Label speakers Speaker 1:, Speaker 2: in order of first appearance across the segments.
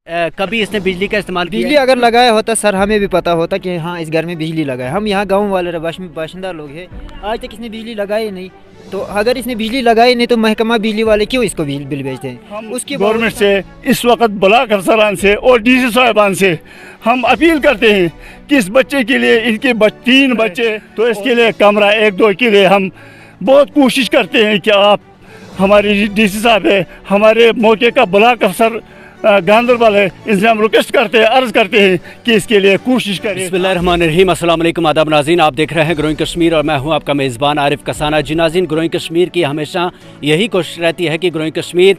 Speaker 1: कभी इसने बिजली का इस्तेमाल किया?
Speaker 2: बिजली अगर लगाया होता सर हमें भी पता होता कि हाँ इस घर में बिजली लगा है। हम यहाँ गांव वाले बाशिंदा लोग हैं, आज तक इसने बिजली लगाई नहीं। तो अगर इसने बिजली लगाई नहीं तो महकमा बिजली वाले क्यों इसको बिल भेजते हैं?
Speaker 3: हम उसकी गवर्नमेंट से इस वक्त बुलाकर सरान से और डीसी साहिबान से हम अपील करते हैं कि इस बच्चे के लिए, इनके 3 बच्चे, तो इसके लिए कमरा 1-2 के लिए हम बहुत कोशिश करते हैं कि आप हमारे डीसी साहब है, हमारे मौके का ब्लॉक अफसर गांधरबल है, इनसे हम रिक्वेस्ट करते हैं, अर्ज करते हैं कि इसके लिए कोशिश करें।
Speaker 1: बिस्मिल्लाहिर्रहमानिर्रहीम, अस्सलाम वालेकुम, आदाब नाज़रीन, आप देख रहे हैं ग्रोइंग कश्मीर और मैं हूं आपका मेज़बान आरिफ कसाना। जी नाज़रीन, ग्रोइंग कश्मीर की हमेशा यही कोशिश रहती है कि ग्रोइंग कश्मीर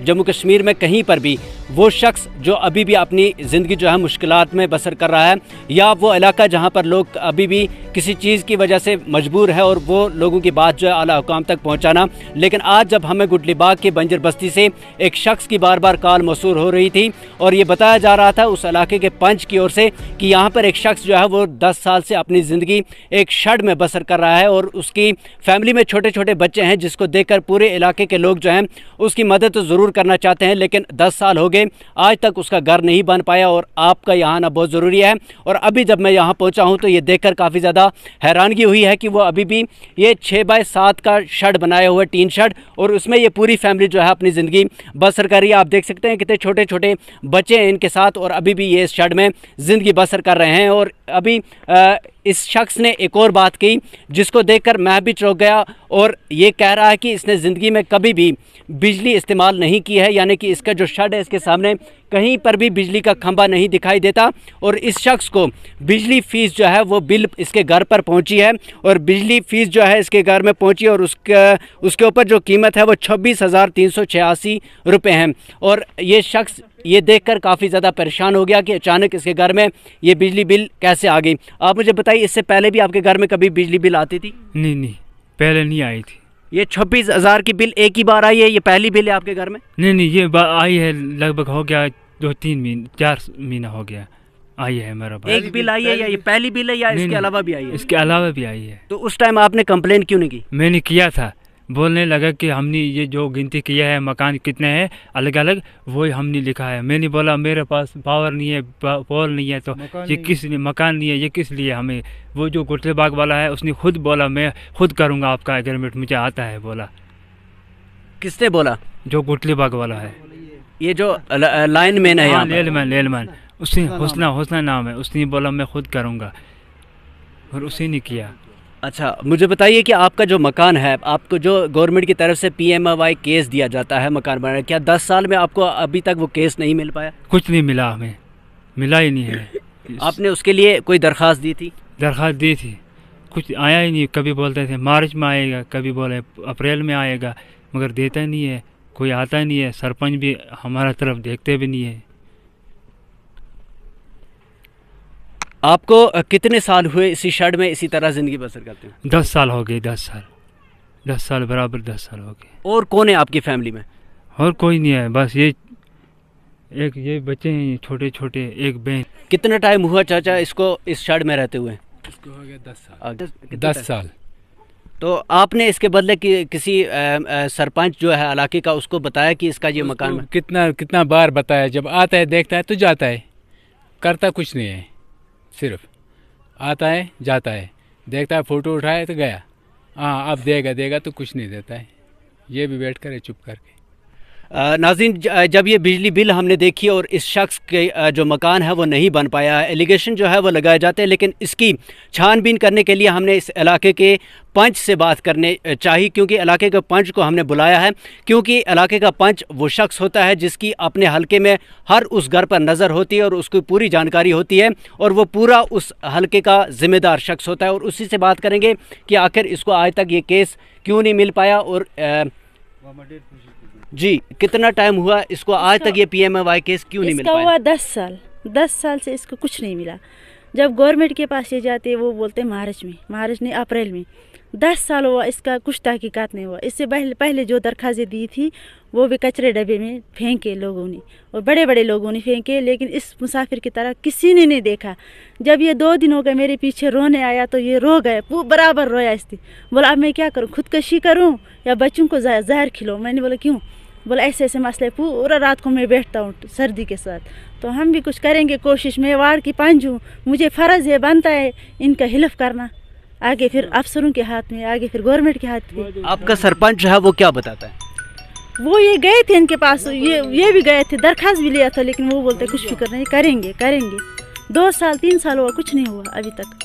Speaker 1: जम्मू कश्मीर में कहीं पर भी वो शख्स जो अभी भी अपनी ज़िंदगी जो है मुश्किलात में बसर कर रहा है, या वो इलाका जहाँ पर लोग अभी भी किसी चीज़ की वजह से मजबूर है और वो लोगों की बात जो है आला हुकाम तक पहुँचाना। लेकिन आज जब हमें गुटली बाग के बंजर बस्ती से एक शख्स की बार बार कॉल मौसूल हो रही थी और ये बताया जा रहा था उस इलाके के पंच की ओर से कि यहाँ पर एक शख्स जो है वो 10 साल से अपनी ज़िंदगी एक शेड में बसर कर रहा है और उसकी फैमिली में छोटे छोटे बच्चे हैं, जिसको देखकर पूरे इलाके के लोग जो हैं उसकी मदद तो ज़रूर करना चाहते हैं, लेकिन 10 साल हो गए आज तक उसका घर नहीं बन पाया और आपका यहाँ आना बहुत ज़रूरी है। और अभी जब मैं यहाँ पहुँचा हूँ तो ये देखकर काफ़ी ज़्यादा हैरानगी हुई है कि वो अभी भी ये 6x7 का शेड बनाया हुआ टीन शेड और उसमें ये पूरी फैमिली जो है अपनी ज़िंदगी बसर कर रही है। आप देख सकते हैं कितने छोटे छोटे बच्चे हैं इनके साथ और अभी भी ये इस शेड में ज़िंदगी बसर कर रहे हैं। और अभी इस शख्स ने एक और बात की जिसको देखकर मैं भी चौंक गया और ये कह रहा है कि इसने ज़िंदगी में कभी भी बिजली इस्तेमाल नहीं की है, यानी कि इसका जो शेड है इसके सामने कहीं पर भी बिजली का खंभा नहीं दिखाई देता। और इस शख्स को बिजली फ़ीस जो है वो बिल इसके घर पर पहुंची है और बिजली फ़ीस जो है इसके घर में पहुंची और उसके ऊपर जो कीमत है वो 26,386 रुपये है। और ये शख्स ये देखकर काफ़ी ज़्यादा परेशान हो गया कि अचानक इसके घर में ये बिजली बिल कैसे आ गई। आप मुझे बताइए, इससे पहले भी आपके घर में कभी बिजली बिल आती थी?
Speaker 4: नहीं, पहले नहीं आई थी।
Speaker 1: ये 26,000 की बिल एक ही बार आई है? ये पहली बिल है आपके घर में?
Speaker 4: नहीं, ये आई है, लगभग हो गया 2-3 महीने, 4 महीना हो गया आई है मेरा भाई।
Speaker 1: एक बिल आई है या ये पहली बिल है या इसके अलावा भी आई है?
Speaker 4: इसके अलावा भी आई है।
Speaker 1: तो उस टाइम आपने कंप्लेंट क्यों नहीं की?
Speaker 4: मैंने किया था, बोलने लगा कि हमने ये जो गिनती किया है मकान कितने हैं अलग अलग वही हमने लिखा है। मैंने बोला मेरे पास पावर नहीं है, पोल नहीं है, तो ये किस लिए मकान नहीं है, ये किस लिए हमें। वो जो गुटले बाग वाला है उसने खुद बोला मैं खुद करूँगा आपका एग्रीमेंट, मुझे आता है बोला।
Speaker 1: किसने बोला?
Speaker 4: जो गुटले बाग वाला है,
Speaker 1: ये जो लाइन मैन है,
Speaker 4: हाँ, लेलमैन उसने हुस्ना नाम है, उसने बोला मैं खुद करूँगा और उसी ने किया।
Speaker 1: अच्छा, मुझे बताइए कि आपका जो मकान है, आपको जो गवर्नमेंट की तरफ से PMAY केस दिया जाता है मकान बनाने, क्या 10 साल में आपको अभी तक वो केस नहीं मिल पाया?
Speaker 4: कुछ नहीं मिला, हमें मिला ही नहीं है।
Speaker 1: आपने उसके लिए कोई दरख्वास्त दी थी?
Speaker 4: दरख्वास्त दी थी, कुछ आया ही नहीं। कभी बोलते थे मार्च में आएगा, कभी बोले अप्रैल में आएगा, मगर देता नहीं है, कोई आता नहीं है। सरपंच भी हमारा तरफ देखते भी नहीं है।
Speaker 1: आपको कितने साल हुए इसी शेड में इसी तरह ज़िंदगी बसर करते हैं?
Speaker 4: 10 साल हो गए, 10 साल बराबर 10 साल हो गए।
Speaker 1: और कौन है आपकी फैमिली में? और
Speaker 4: कोई नहीं है, बस ये बच्चे हैं छोटे छोटे, एक बहन।
Speaker 1: कितना टाइम हुआ चाचा इसको इस शेड में रहते हुए?
Speaker 5: इसको हो गया 10 साल।
Speaker 1: 10 साल। तो आपने इसके बदले किसी सरपंच जो है इलाके का उसको बताया कि इसका ये मकान में?
Speaker 5: कितना बार बताया, जब आता है देखता है तो जाता है, करता कुछ नहीं है, सिर्फ आता है जाता है, देखता है फ़ोटो उठाए तो गया, हाँ अब देगा तो कुछ नहीं देता है, ये भी बैठ कर चुप करके।
Speaker 1: नाज़रीन, जब ये बिजली बिल हमने देखी और इस शख्स के जो मकान है वो नहीं बन पाया है, एलिगेशन जो है वो लगाए जाते हैं, लेकिन इसकी छानबीन करने के लिए हमने इस इलाके के पंच से बात करने चाहिए, क्योंकि इलाके के पंच को हमने बुलाया है, क्योंकि इलाके का पंच वो शख्स होता है जिसकी अपने हलके में हर उस घर पर नज़र होती है और उसकी पूरी जानकारी होती है और वो पूरा उस हलके का ज़िम्मेदार शख्स होता है। और उसी से बात करेंगे कि आखिर इसको आज तक ये केस क्यों नहीं मिल पाया और जी कितना टाइम हुआ इसको आज तक ये PMAY केस क्यों नहीं मिल पाया?
Speaker 6: हुआ 10 साल से इसको कुछ नहीं मिला। जब गवर्नमेंट के पास ये जाते वो बोलते हैं मार्च नहीं अप्रैल में। 10 साल हुआ इसका कुछ तहकीकात नहीं हुआ। इससे पहले जो दरख्वास्तें दी थी वो भी कचरे डब्बे में फेंके लोगों ने और बड़े बड़े लोगों ने फेंके, लेकिन इस मुसाफिर की तरह किसी ने नहीं देखा। जब ये 2 दिन हो गए मेरे पीछे रोने आया तो ये रो गए, वो बराबर रोया। इसने बोला अब मैं क्या करूँ, खुदकशी करूँ या बच्चों को जहर खिलाऊं? मैंने बोला क्यों? बोला ऐसे ऐसे मसले, पूरा रात को मैं बैठता हूँ सर्दी के साथ। तो हम भी कुछ करेंगे कोशिश, मैं वार्ड की पंच हूँ, मुझे फ़र्ज़ है, बनता है इनका हिल्फ करना, आगे फिर अफसरों के हाथ में, आगे फिर गवर्नमेंट के हाथ में।
Speaker 1: आपका सरपंच जो है वो क्या बताता है?
Speaker 6: वो ये गए थे इनके पास, ये भी गए थे, दरख्वास्त भी लिया था, लेकिन वो बोलते कुछ फिक्र नहीं, करेंगे करेंगे। 2 साल 3 साल हुआ, कुछ नहीं हुआ अभी तक।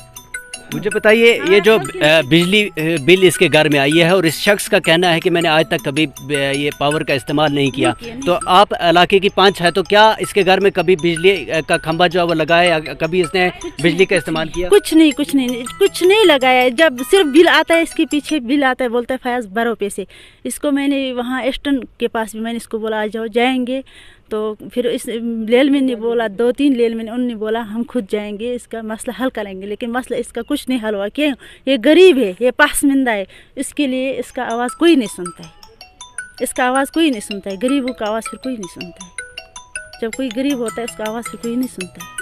Speaker 1: मुझे बताइए, ये जो बिजली बिल इसके घर में आई है और इस शख्स का कहना है कि मैंने आज तक कभी ये पावर का इस्तेमाल नहीं किया, तो आप इलाके की पंच है, तो क्या इसके घर में कभी बिजली का खंभा जो है वो लगाया या कभी इसने बिजली का इस्तेमाल किया?
Speaker 6: कुछ नहीं लगाया। जब सिर्फ बिल आता है, इसके पीछे बिल आता है, बोलता है फयाज भरो पैसे। इसको मैंने वहाँ एस्टन के पास भी मैंने इसको बोला आ जाओ, जाएंगे। तो फिर इस लेलमैन ने बोला, 2-3 लेलमैन, उन्होंने बोला हम खुद जाएंगे, इसका मसला हल करेंगे, लेकिन मसला इसका कुछ नहीं हल हुआ। क्यों? ये गरीब है, ये पासमिंदा है, इसके लिए इसका आवाज़ कोई नहीं सुनता है, इसका आवाज़ कोई नहीं सुनता है, गरीबों का आवाज़ फिर कोई नहीं सुनता है। जब कोई गरीब होता है उसका आवाज़ फिर कोई नहीं सुनता है।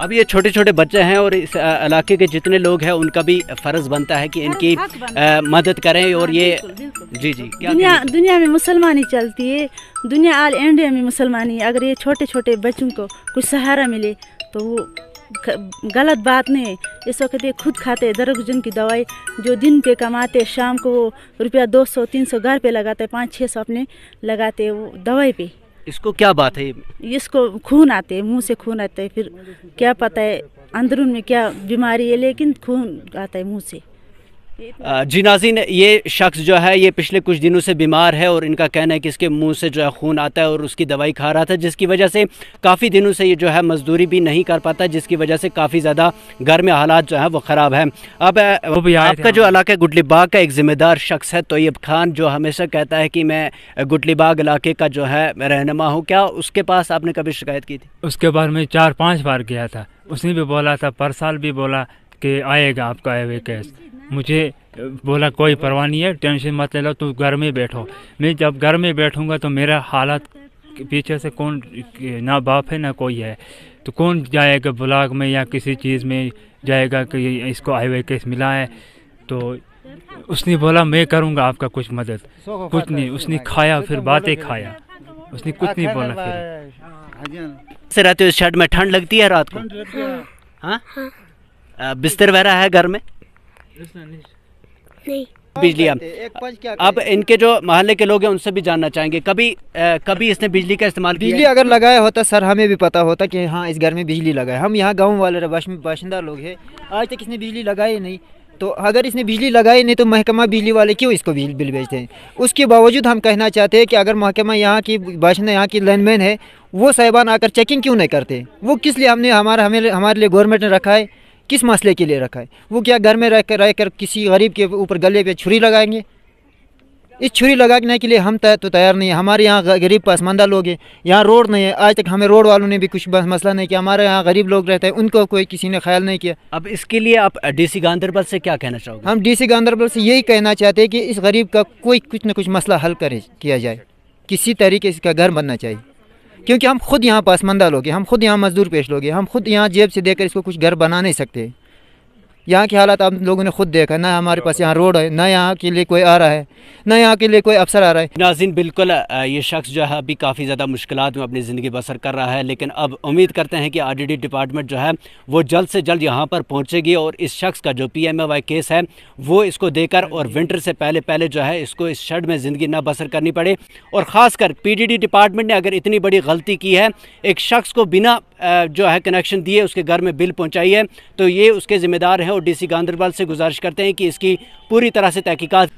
Speaker 1: अब ये छोटे छोटे बच्चे हैं और इस इलाके के जितने लोग हैं उनका भी फ़र्ज़ बनता है कि इनकी मदद करें। और ये जी क्या
Speaker 6: दुनिया में मुसलमानी चलती है, दुनिया ऑल इंडिया में मुसलमानी। अगर ये छोटे छोटे बच्चों को कुछ सहारा मिले तो वो गलत बात नहीं है। इस वक्त ये खुद खाते दर्द की दवाई, जो दिन पे कमाते शाम को वो रुपया 200-300 घर पे लगाते, 500-600 अपने लगाते वो दवाई पे।
Speaker 1: इसको क्या बात है?
Speaker 6: इसको खून आते, मुंह से खून आता है, फिर क्या पता है अंदरून में क्या बीमारी है, लेकिन खून आता है मुंह से।
Speaker 1: जी नाज़रीन, ये शख्स जो है ये पिछले कुछ दिनों से बीमार है और इनका कहना है कि इसके मुंह से जो है खून आता है और उसकी दवाई खा रहा था, जिसकी वजह से काफ़ी दिनों से ये जो है मजदूरी भी नहीं कर पाता, जिसकी वजह से काफ़ी ज़्यादा घर में हालात जो है वो ख़राब है। अब आपका जो इलाका गुटली बाग का एक ज़िम्मेदार शख्स है तोयब खान, जो हमेशा कहता है कि मैं गुटली बाग इलाके का जो है रहनुमा हूँ, क्या उसके पास आपने कभी शिकायत की थी?
Speaker 4: उसके बाद में 4-5 बार गया था, उसने भी बोला था, पर साल भी बोला कि आएगा आपका आए केस। मुझे बोला कोई परवाह नहीं है, टेंशन मत ले लो, तू घर में बैठो। मैं जब घर में बैठूंगा तो मेरा हालत पीछे से कौन, ना बाप है ना कोई है, तो कौन जाएगा ब्लॉक में या किसी चीज़ में जाएगा कि इसको हाईवे केस मिला है। तो उसने बोला मैं करूंगा आपका कुछ मदद, कुछ नहीं। उसने खाया, फिर बातें खाया, उसने कुछ नहीं बोला। फिर
Speaker 1: से रहते हो इस शेड में, ठंड लगती है रात को? हाँ, बिस्तर वगैरह है घर में?
Speaker 7: नहीं।
Speaker 1: बिजली अब इनके जो मोहल्ले के लोग हैं उनसे भी जानना चाहेंगे, कभी इसने बिजली का इस्तेमाल किया?
Speaker 2: बिजली अगर लगाया होता सर, हमें भी पता होता कि हाँ इस घर में बिजली लगा है। हम यहाँ गांव वाले बाशिंदा लोग हैं, आज तक इसने बिजली लगाई नहीं। तो अगर इसने बिजली लगाई नहीं तो महकमा बिजली वाले क्यों इसको बिल भेजते हैं? उसके बावजूद हम कहना चाहते हैं कि अगर महकमा यहाँ की बाशिंदा, यहाँ की लाइनमैन है, वो साहिबान आकर चेकिंग क्यों नहीं करते? वो किस लिए हमारे लिए गवर्नमेंट ने रखा है, किस मसले के लिए रखा है? वो क्या घर में रहकर किसी गरीब के ऊपर गले पे छुरी लगाएंगे? इस छुरी लगाने के लिए हम तो तैयार नहीं है। हमारे यहाँ गरीब पसमानदा लोग हैं, यहाँ रोड नहीं है, आज तक हमें रोड वालों ने भी कुछ मसला नहीं किया। हमारे यहाँ गरीब लोग रहते हैं, उनको कोई किसी ने ख्याल नहीं किया।
Speaker 1: अब इसके लिए आप DC गांधरबल से क्या कहना चाहोगे?
Speaker 2: हम DC गांधरबल से यही कहना चाहते हैं कि इस गरीब का कोई कुछ न कुछ मसला हल किया जाए, किसी तरीके से इसका घर बनना चाहिए। क्योंकि हम खुद यहाँ पासमंदा लोग हैं, हम खुद यहाँ मजदूर पेश लोग हैं, हम खुद यहाँ जेब से देकर इसको कुछ घर बना नहीं सकते। यहाँ के हालात आप लोगों ने खुद देखा, ना हमारे पास यहाँ रोड है, ना यहाँ के लिए कोई आ रहा है, ना यहाँ के लिए कोई अफसर आ रहा है।
Speaker 1: नाज़रीन, बिल्कुल ये शख्स जो है अभी काफ़ी ज़्यादा मुश्किलात में अपनी ज़िंदगी बसर कर रहा है, लेकिन अब उम्मीद करते हैं कि RDD डिपार्टमेंट जो है वो जल्द से जल्द यहाँ पर पहुँचेगी और इस शख्स का जो PMAY केस है वो इसको देकर और विंटर से पहले जो है इसको इस शेड में ज़िंदगी ना बसर करनी पड़े। और ख़ासकर PDD डिपार्टमेंट ने अगर इतनी बड़ी गलती की है, एक शख्स को बिना जो है कनेक्शन दिए उसके घर में बिल पहुँचाई है, तो ये उसके ज़िम्मेदार हैं और DC गांधरबल से गुजारिश करते हैं कि इसकी पूरी तरह से तहकीकात।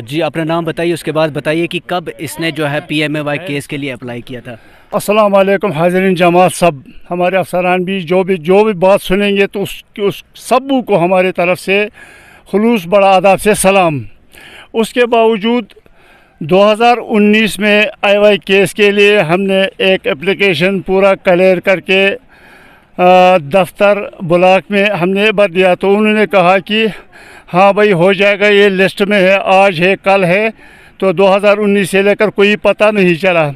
Speaker 1: जी अपना नाम बताइए, उसके बाद बताइए कि कब इसने जो है PMAY केस के लिए अप्लाई किया था।
Speaker 3: अस्सलाम वालेकुम हाज़रीन जमात, सब हमारे अफसरान भी जो भी बात सुनेंगे तो उस सबू को हमारे तरफ से खुलूस बड़ा आदाब से सलाम। उसके बावजूद 2019 में IY केस के लिए हमने एक एप्लीकेशन पूरा क्लियर करके दफ्तर ब्लॉक में हमने भर दिया, तो उन्होंने कहा कि हाँ भाई हो जाएगा, ये लिस्ट में है, आज है कल है। तो 2019 से लेकर कोई पता नहीं चला।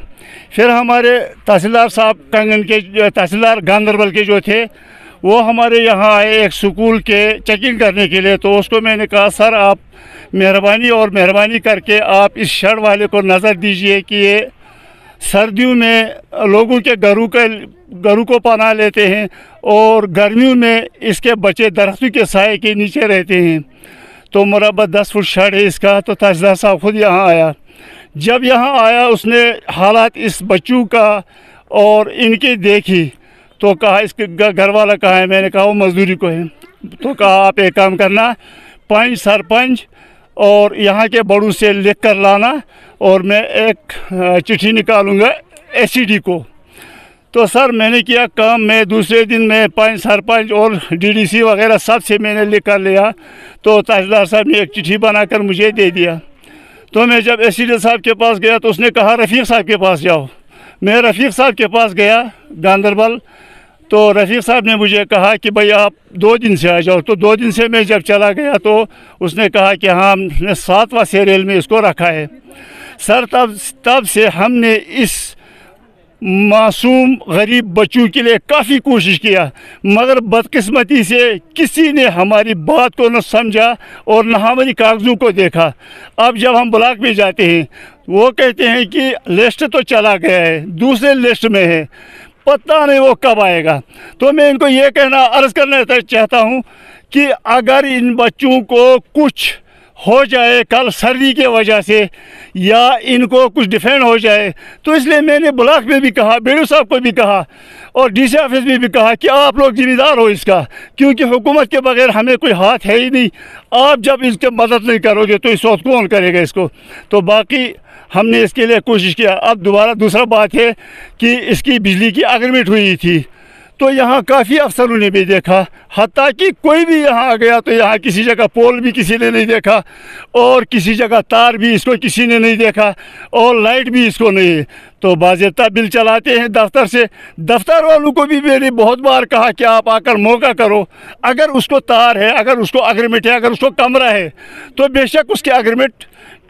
Speaker 3: फिर हमारे तहसीलदार साहब कंगन के, तहसीलदार गांधरबल के जो थे, वो हमारे यहाँ आए एक स्कूल के चेकिंग करने के लिए। तो उसको मैंने कहा सर आप मेहरबानी करके आप इस शेड वाले को नज़र दीजिए कि ये सर्दियों में लोगों के घरों को पनाह लेते हैं और गर्मियों में इसके बच्चे दरख्तों के साए के नीचे रहते हैं। तो मुरब्बा 10 फुट शेड है इसका। तो तहसीलदार साहब खुद यहाँ आया। जब यहाँ आया उसने हालात इस बच्चों का और इनकी देखी तो कहा इसके घर वाला कहाँ है? मैंने कहा वो मजदूरी को है। तो कहा आप एक काम करना, पंच सरपंच और यहाँ के बड़ों से लिख कर लाना और मैं एक चिट्ठी निकालूंगा एससीडी को। तो सर मैंने किया काम। मैं दूसरे दिन में पंच सरपंच और डीडीसी वगैरह सब से मैंने लिख कर लिया। तो तहसीलदार साहब ने एक चिट्ठी बनाकर मुझे दे दिया। तो मैं जब एससीडी साहब के पास गया तो उसने कहा रफ़ीक साहब के पास जाओ। मैं रफ़ीक साहब के पास गया गांदरबल। तो रफ़ीक साहब ने मुझे कहा कि भाई आप 2 दिन से आ जाओ। तो 2 दिन से मैं जब चला गया तो उसने कहा कि हाँ हमने 7वां सीरियल में इसको रखा है। सर तब से हमने इस मासूम गरीब बच्चों के लिए काफ़ी कोशिश किया, मगर बदकिस्मती से किसी ने हमारी बात को न समझा और न हमारी कागज़ों को देखा। अब जब हम ब्लॉक में जाते हैं वो कहते हैं कि लिस्ट तो चला गया है, दूसरे लिस्ट में है, पता नहीं वो कब आएगा। तो मैं इनको ये अर्ज़ करना चाहता हूँ कि अगर इन बच्चों को कुछ हो जाए कल सर्दी के वजह से या इनको कुछ डिफेंड हो जाए, तो इसलिए मैंने ब्लॉक में भी कहा, बेड़ू साहब को भी कहा और डीसी ऑफिस में भी कहा कि आप लोग जिम्मेदार हो इसका, क्योंकि हुकूमत के बगैर हमें कोई हाथ है ही नहीं। आप जब इसकी मदद नहीं करोगे तो इस वक्त कौन करेगा इसको। तो बाकी हमने इसके लिए कोशिश किया। अब दोबारा दूसरा बात है कि इसकी बिजली की एग्रीमेंट हुई थी तो यहाँ काफ़ी अफसरों ने भी देखा, हत्ता कि कोई भी यहाँ आ गया तो यहाँ किसी जगह पोल भी किसी ने नहीं देखा और किसी जगह तार भी इसको किसी ने नहीं देखा और लाइट भी इसको नहीं है। तो बाज़ाब्ता बिल चलाते हैं दफ्तर से। दफ्तर वालों को भी मैंने बहुत बार कहा कि आप आकर मौका करो, अगर उसको तार है, अगर उसको एग्रीमेंट है, अगर उसको कमरा है तो बेशक उसके एग्रीमेंट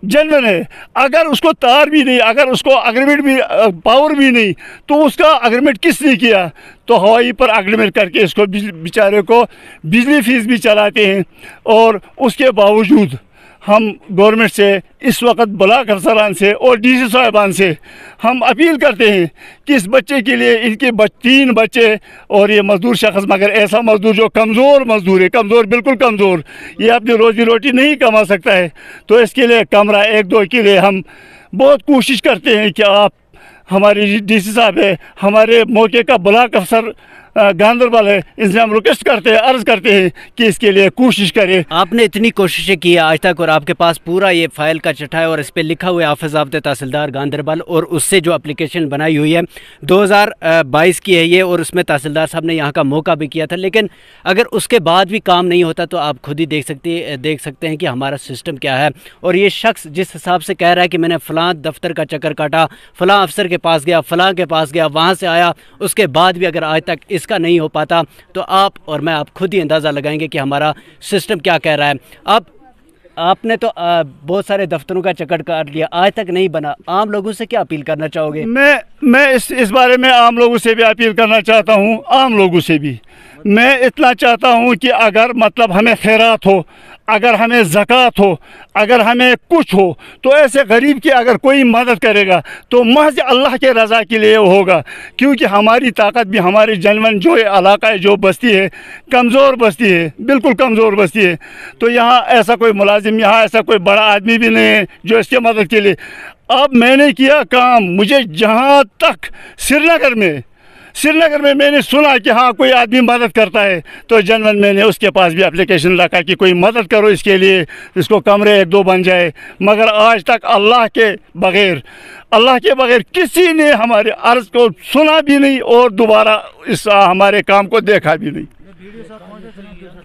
Speaker 3: जेन्युइन है। अगर उसको तार भी नहीं, अगर उसको एग्रीमेंट भी पावर भी नहीं, तो उसका एग्रीमेंट किसने किया? तो हवाई पर एग्रीमेंट करके इसको बेचारे को बिजली फीस भी चलाते हैं। और उसके बावजूद हम गवर्नमेंट से इस वक्त ब्लॉक अफसरान से और डीसी साहिबान से हम अपील करते हैं कि इस बच्चे के लिए, इनके 3 बच्चे और ये मज़दूर शख्स, मगर ऐसा मज़दूर जो कमज़ोर मज़दूर है, कमज़ोर बिल्कुल कमज़ोर, ये अपनी रोज़ी रोटी नहीं कमा सकता है, तो इसके लिए कमरा 1-2 के लिए हम बहुत कोशिश करते हैं कि आप हमारे डीसी साहब है, हमारे मौके का ब्लॉक अफसर गांदरबल है, इनसे हम रिक्वेस्ट करते हैं, अर्ज़ करते हैं कि इसके लिए कोशिश करें।
Speaker 1: आपने इतनी कोशिशें की है आज तक और आपके पास पूरा ये फाइल का चिट्ठा है और इस पर लिखा हुआ है हाफिज़ आफ़ते तहसीलदार गांदरबल, और उससे जो एप्लीकेशन बनाई हुई है 2022 की है ये, और उसमें तहसीलदार साहब ने यहाँ का मौका भी किया था। लेकिन अगर उसके बाद भी काम नहीं होता तो आप खुद ही देख सकते हैं कि हमारा सिस्टम क्या है। और ये शख्स जिस हिसाब से कह रहा है कि मैंने फ़लाँ दफ्तर का चक्कर काटा, फ़लाँ अफसर के पास गया, फ़लाँ के पास गया, वहाँ से आया, उसके बाद भी अगर आज तक इसका नहीं हो पाता तो आप और मैं आप खुद ही अंदाज़ा लगाएंगे कि हमारा सिस्टम क्या कह रहा है। अब आपने तो बहुत सारे दफ्तरों का चक्कर काट लिया, आज तक नहीं बना, आम लोगों से क्या अपील करना चाहोगे?
Speaker 3: मैं इस बारे में आम लोगों से भी अपील करना चाहता हूँ। आम लोगों से भी मैं इतना चाहता हूँ कि अगर मतलब हमें खैरात हो, अगर हमें ज़कात हो, अगर हमें कुछ हो, तो ऐसे गरीब की अगर कोई मदद करेगा तो महज अल्लाह के रज़ा के लिए होगा, क्योंकि हमारी ताकत भी हमारी जनवन जो इलाका है, जो बस्ती है, कमज़ोर बस्ती है, बिल्कुल कमज़ोर बस्ती है। तो यहाँ ऐसा कोई मुलाजिम, यहाँ ऐसा कोई बड़ा आदमी भी नहीं है जो इसकी मदद के लिए। अब मैंने किया काम, मुझे जहाँ तक श्रीनगर में मैंने सुना कि हाँ कोई आदमी मदद करता है, तो जनवन मैंने उसके पास भी एप्लीकेशन रखा कि कोई मदद करो इसके लिए, इसको कमरे 1-2 बन जाए। मगर आज तक अल्लाह के बगैर किसी ने हमारे अर्ज़ को सुना भी नहीं और दोबारा इस हमारे काम को देखा भी नहीं।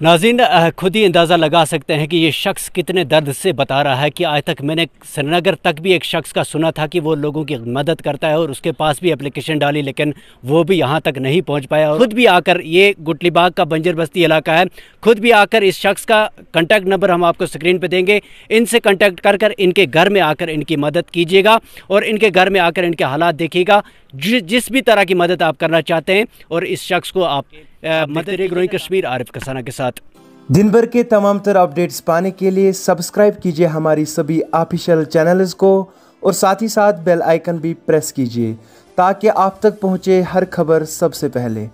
Speaker 1: नाज़रीन खुद ही अंदाज़ा लगा सकते हैं कि ये शख्स कितने दर्द से बता रहा है कि आज तक मैंने श्रीनगर तक भी एक शख्स का सुना था कि वो लोगों की मदद करता है और उसके पास भी एप्लीकेशन डाली, लेकिन वो भी यहाँ तक नहीं पहुँच पाया। और खुद भी आकर, ये गुटली बाग का बंजर बस्ती इलाका है, खुद भी आकर इस शख्स का कॉन्टैक्ट नंबर हम आपको स्क्रीन पर देंगे, इनसे कॉन्टैक्ट कर इनके घर में आकर इनकी मदद कीजिएगा और इनके घर में आकर इनके हालात देखिएगा जिस भी तरह की मदद आप करना चाहते हैं और इस शख्स को आप मदद ग्रोइंग कश्मीर आरिफ कसाना के साथ।
Speaker 7: दिन भर के तमाम तर अपडेट्स पाने के लिए सब्सक्राइब कीजिए हमारी सभी ऑफिशियल चैनल्स को और साथ ही साथ बेल आइकन भी प्रेस कीजिए ताकि आप तक पहुँचे हर खबर सबसे पहले।